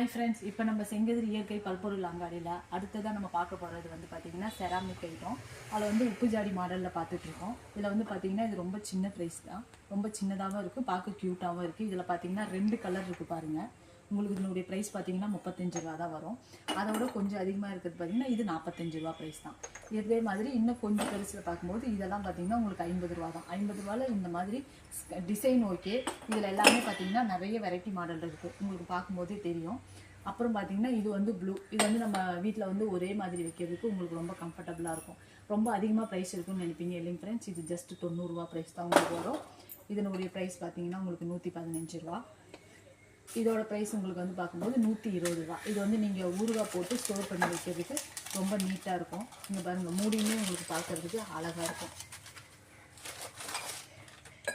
Hi friends, இப்போ நம்ம செங்கதிர் இயற்கை பல்பொருள் அங்காடியில் அடுத்ததாக நம்ம பார்க்க போகிறது வந்து பார்த்திங்கன்னா செராமிக் ஐட்டம். அதில் வந்து உப்பு ஜாடி மாடலில் பார்த்துட்ருக்கோம். இதில் வந்து பார்த்திங்கன்னா இது ரொம்ப சின்ன ப்ரைஸ் தான், ரொம்ப சின்னதாகவும் இருக்குது, பார்க்க க்யூட்டாகவும் இருக்குது. இதில் பார்த்திங்கன்னா 2 கலர் இருக்குது பாருங்கள். உங்களுக்கு இதனுடைய ப்ரைஸ் பார்த்திங்கன்னா 35 ரூபா தான் வரும். அதை விட கொஞ்சம் அதிகமாக இருக்கிறது பார்த்திங்கன்னா இது 45 ரூபா ப்ரைஸ் தான். இதே மாதிரி இன்னும் கொஞ்சம் பெருசில் பார்க்கும்போது இதெல்லாம் பார்த்திங்கன்னா உங்களுக்கு 50 ரூபா தான். 50 ரூபாவில் இந்த மாதிரி டிசைன் ஓகே. இதில் எல்லாமே பார்த்திங்கன்னா நிறைய வெரைட்டி மாடல் இருக்குது, உங்களுக்கு பார்க்கும்போதே தெரியும். அப்புறம் பார்த்திங்கன்னா இது வந்து ப்ளூ. இது வந்து நம்ம வீட்டில் வந்து ஒரே மாதிரி வைக்கிறதுக்கு உங்களுக்கு ரொம்ப கம்ஃபர்டபுளாக இருக்கும். ரொம்ப அதிகமாக ப்ரைஸ் இருக்குன்னு நினைப்பீங்க இல்லைங்க ஃப்ரெண்ட்ஸ். இது ஜஸ்ட் 90 ரூபா ப்ரைஸ் தான் உங்களுக்கு வரும். இதனுடைய ப்ரைஸ் பார்த்திங்கன்னா உங்களுக்கு 115 ரூபா. இதோட ப்ரைஸ் உங்களுக்கு வந்து பார்க்கும்போது 120 ரூபா. இது வந்து நீங்கள் ஊறுகாய் போட்டு ஸ்டோர் பண்ணி வைக்கிறதுக்கு ரொம்ப நீட்டாக இருக்கும். நீங்கள் பாருங்கள், மூடியுமே உங்களுக்கு பார்க்குறதுக்கு அழகாக இருக்கும்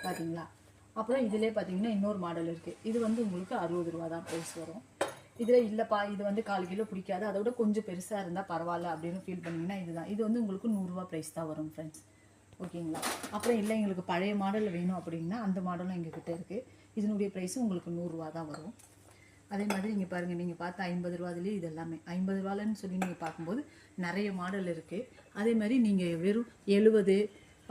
பார்த்தீங்களா. அப்புறம் இதிலே பார்த்தீங்கன்னா இன்னொரு மாடல் இருக்குது. இது வந்து உங்களுக்கு 60 ரூபா தான் ப்ரைஸ் வரும். இதில் இல்லைப்பா இது வந்து 1/4 கிலோ பிடிக்காது, அதை விட கொஞ்சம் பெருசாக இருந்தால் பரவாயில்ல அப்படின்னு ஃபீல் பண்ணிங்கன்னா இதுதான். இது வந்து உங்களுக்கு 100 ரூபா ப்ரைஸ் தான் வரும் ஃப்ரெண்ட்ஸ், ஓகேங்களா. அப்புறம் இல்லை எங்களுக்கு பழைய மாடலில் வேணும் அப்படின்னா அந்த மாடலும் எங்ககிட்ட இருக்குது. இதனுடைய ப்ரைஸும் உங்களுக்கு 100 ரூபா தான் வரும். அதே மாதிரி இங்கே பாருங்கள், நீங்கள் பார்த்து 50 ரூபாதுலேயே இது எல்லாமே 50 ரூபாலன்னு சொல்லி நீங்கள் பார்க்கும்போது நிறைய மாடல் இருக்குது. அதே மாதிரி நீங்கள் வெறும் 70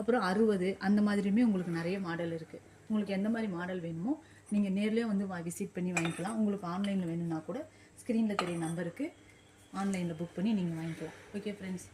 அப்புறம் 60 அந்த மாதிரியுமே உங்களுக்கு நிறைய மாடல் இருக்குது. உங்களுக்கு எந்த மாதிரி மாடல் வேணுமோ நீங்கள் நேர்லேயே வந்து விசிட் பண்ணி வாங்கிக்கலாம். உங்களுக்கு ஆன்லைனில் வேணும்னா கூட ஸ்க்ரீனில் தெரிய நம்பருக்கு ஆன்லைனில் புக் பண்ணி நீங்கள் வாங்கிக்கலாம். Okay friends.